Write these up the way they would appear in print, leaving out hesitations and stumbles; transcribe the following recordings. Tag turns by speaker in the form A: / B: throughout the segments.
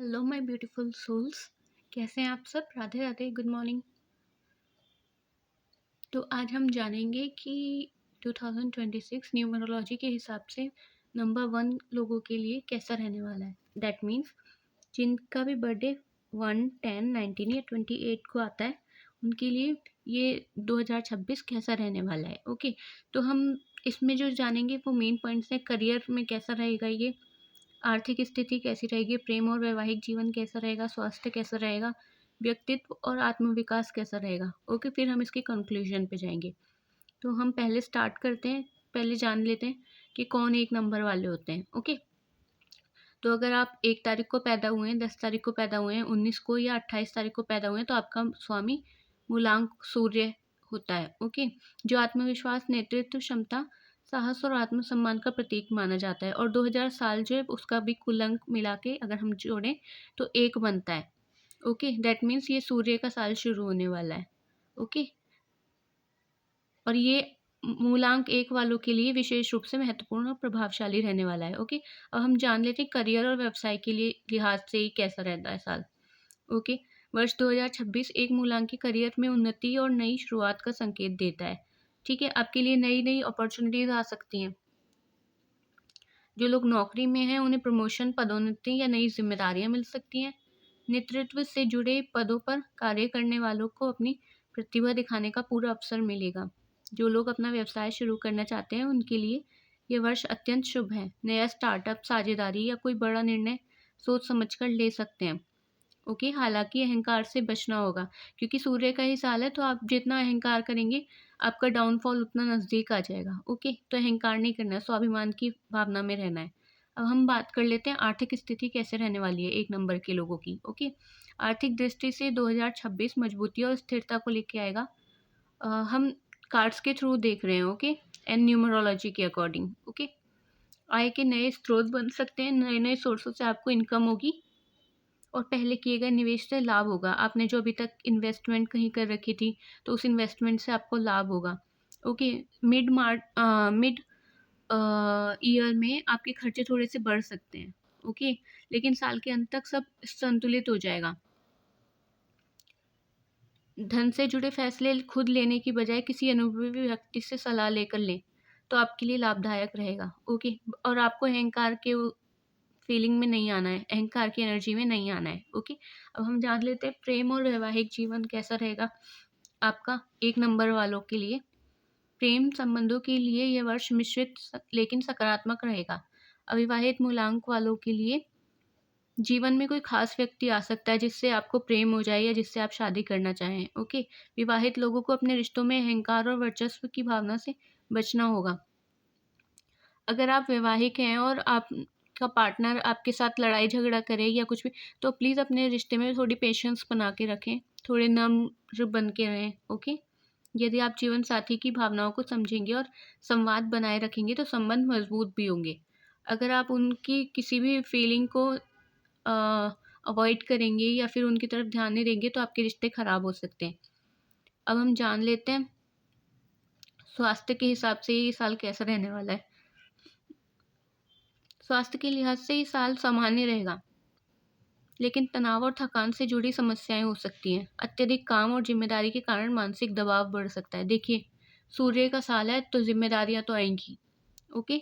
A: Hello my beautiful souls. कैसे हैं आप सब? Radhe Radhe, good morning. तो आज हम जानेंगे कि 2026 न्यूमरोलॉजी के हिसाब से नंबर 1 लोगों के लिए कैसा रहने वाला है। दैट मीन्स जिनका भी बर्थडे 1, 10, 19 या 28 को आता है, उनके लिए ये 2026 कैसा रहने वाला है। ओके, तो हम इसमें जो जानेंगे वो मेन पॉइंट्स हैं। करियर में कैसा रहेगा ये, आर्थिक स्थिति कैसी रहेगी, प्रेम और वैवाहिक जीवन कैसा रहेगा, स्वास्थ्य कैसा रहेगा, व्यक्तित्व और आत्मविकास कैसा रहेगा। ओके, फिर हम इसके कंक्लूजन पे जाएंगे। तो हम पहले स्टार्ट करते हैं, पहले जान लेते हैं कि कौन एक नंबर वाले होते हैं। ओके, तो अगर आप 1 तारीख को पैदा हुए हैं, 10 तारीख को पैदा हुए हैं, 19 को या 28 तारीख को पैदा हुए हैं, तो आपका स्वामी मूलांक सूर्य होता है। ओके, जो आत्मविश्वास, नेतृत्व क्षमता, साहस और आत्मसम्मान का प्रतीक माना जाता है। और 2000 साल जो है उसका भी कुल अंक मिला के अगर हम जोड़ें तो 1 बनता है। ओके, दैट मीन्स ये सूर्य का साल शुरू होने वाला है। ओके, और ये मूलांक 1 वालों के लिए विशेष रूप से महत्वपूर्ण और प्रभावशाली रहने वाला है। ओके, अब हम जान लेते हैं करियर और व्यवसाय के लिए लिहाज से ही कैसा रहता है साल। ओके, वर्ष 2026 एक मूलांकी करियर में उन्नति और नई शुरुआत का संकेत देता है। ठीक है, आपके लिए नई-नई अपॉर्चुनिटीज़ आ सकती हैं। जो लोग नौकरी में हैं उन्हें प्रमोशन, पदोन्नति या नई ज़िम्मेदारियाँ मिल सकती हैं। नेतृत्व से जुड़े पदों पर कार्य करने वालों को अपनी प्रतिभा दिखाने का पूरा अवसर मिलेगा। जो लोग अपना व्यवसाय शुरू करना चाहते हैं उनके लिए ये वर्ष अत्यंत शुभ है। नया स्टार्टअप, साझेदारी या कोई बड़ा निर्णय सोच समझकर ले सकते हैं। ओके, हालाँकि अहंकार से बचना होगा क्योंकि सूर्य का ही साल है, तो आप जितना अहंकार करेंगे आपका डाउनफॉल उतना नज़दीक आ जाएगा। ओके, तो अहंकार नहीं करना है, स्वाभिमान की भावना में रहना है। अब हम बात कर लेते हैं आर्थिक स्थिति कैसे रहने वाली है 1 नंबर के लोगों की। ओके, आर्थिक दृष्टि से 2026 मजबूती और स्थिरता को लेके आएगा। हम कार्ड्स के थ्रू देख रहे हैं। ओके, एंड न्यूमरोलॉजी के अकॉर्डिंग। ओके, आय के नए स्रोत बन सकते हैं, नए-नए सोर्सों से आपको इनकम होगी और पहले किए गए निवेश से लाभ होगा। आपने जो अभी तक इन्वेस्टमेंट कहीं कर रखी थी, तो उस इन्वेस्टमेंट से आपको लाभ होगा। ओके, मिड ईयर में आपके खर्चे थोड़े से बढ़ सकते हैं। ओके, लेकिन साल के अंत तक सब संतुलित हो जाएगा। धन से जुड़े फैसले खुद लेने की बजाय किसी अनुभवी व्यक्ति से सलाह लेकर लें, तो आपके लिए लाभदायक रहेगा। ओके, और आपको अहंकार के फीलिंग में नहीं आना है, अहंकार की एनर्जी में नहीं आना है। ओके, अब हम जान लेते हैं प्रेम और वैवाहिक जीवन कैसा रहेगा आपका 1 नंबर वालों के लिए। प्रेम संबंधों के लिए यह वर्ष मिश्रित लेकिन सकारात्मक रहेगा। अविवाहित मूलांक वालों के लिए जीवन में कोई खास व्यक्ति आ सकता है जिससे आपको प्रेम हो जाए या जिससे आप शादी करना चाहें। ओके, विवाहित लोगों को अपने रिश्तों में अहंकार और वर्चस्व की भावना से बचना होगा। अगर आप वैवाहिक हैं और आपका पार्टनर आपके साथ लड़ाई झगड़ा करे या कुछ भी, तो प्लीज़ अपने रिश्ते में थोड़ी पेशेंस बना के रखें, थोड़े नम्र बन के रहें। ओके, यदि आप जीवन साथी की भावनाओं को समझेंगे और संवाद बनाए रखेंगे तो संबंध मजबूत भी होंगे। अगर आप उनकी किसी भी फीलिंग को अवॉइड करेंगे या फिर उनकी तरफ ध्यान नहीं देंगे तो आपके रिश्ते खराब हो सकते हैं। अब हम जान लेते हैं स्वास्थ्य के हिसाब से ये साल कैसा रहने वाला है। स्वास्थ्य के लिहाज से ये साल सामान्य रहेगा, लेकिन तनाव और थकान से जुड़ी समस्याएं हो सकती हैं। अत्यधिक काम और जिम्मेदारी के कारण मानसिक दबाव बढ़ सकता है। देखिए, सूर्य का साल है तो जिम्मेदारियां तो आएंगी। ओके,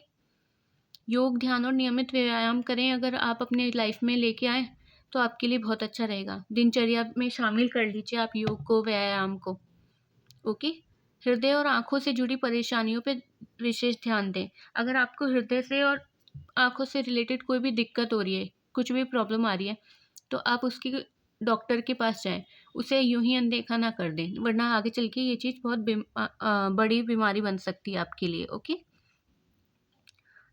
A: योग, ध्यान और नियमित व्यायाम करें। अगर आप अपने लाइफ में लेके आए तो आपके लिए बहुत अच्छा रहेगा। दिनचर्या में शामिल कर लीजिए आप योग को, व्यायाम को। ओके, हृदय और आँखों से जुड़ी परेशानियों पे विशेष ध्यान दें। अगर आपको हृदय से और आँखों से रिलेटेड कोई भी दिक्कत हो रही है, कुछ भी प्रॉब्लम आ रही है, तो आप उसकी डॉक्टर के पास जाएँ। उसे यूँ ही अनदेखा ना कर दें, वरना आगे चल के ये चीज़ बहुत बड़ी बीमारी बन सकती है आपके लिए। ओके,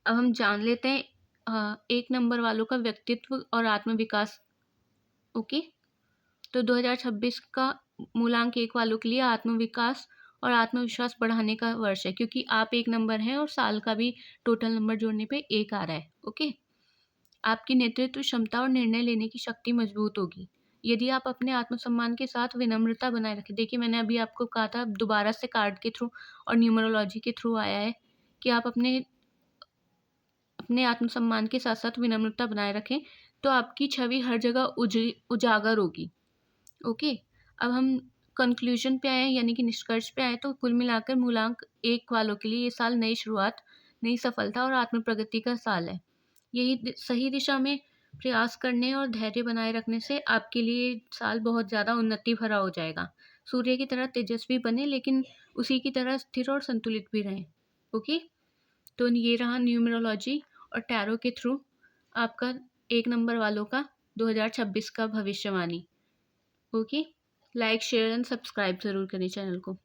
A: अब हम जान लेते हैं 1 नंबर वालों का व्यक्तित्व और आत्मविकास। ओके, तो 2026 का मूलांक 1 वालों के लिए आत्मविकास और आत्मविश्वास बढ़ाने का वर्ष है, क्योंकि आप 1 नंबर हैं और साल का भी टोटल नंबर जोड़ने पे 1 आ रहा है। ओके, आपकी नेतृत्व क्षमता और निर्णय लेने की शक्ति मजबूत होगी। यदि आप अपने आत्मसम्मान के साथ विनम्रता बनाए रखें। देखिए, मैंने अभी आपको कहा था दोबारा से कार्ड के थ्रू और न्यूमरोलॉजी के थ्रू आया है कि आप अपने आत्मसम्मान के साथ-साथ विनम्रता बनाए रखें, तो आपकी छवि हर जगह उजागर होगी। ओके, अब हम कंक्लूजन पे आए, यानी कि निष्कर्ष पे आए, तो कुल मिलाकर मूलांक 1 वालों के लिए ये साल नई शुरुआत, नई सफलता और आत्म प्रगति का साल है। यही सही दिशा में प्रयास करने और धैर्य बनाए रखने से आपके लिए साल बहुत ज़्यादा उन्नति भरा हो जाएगा। सूर्य की तरह तेजस्वी बने, लेकिन उसी की तरह स्थिर और संतुलित भी रहें। ओके, तो ये रहा न्यूमरोलॉजी और टैरो के थ्रू आपका 1 नंबर वालों का 2026 का भविष्यवाणी। Okay, like share and subscribe ज़रूर करें चैनल को।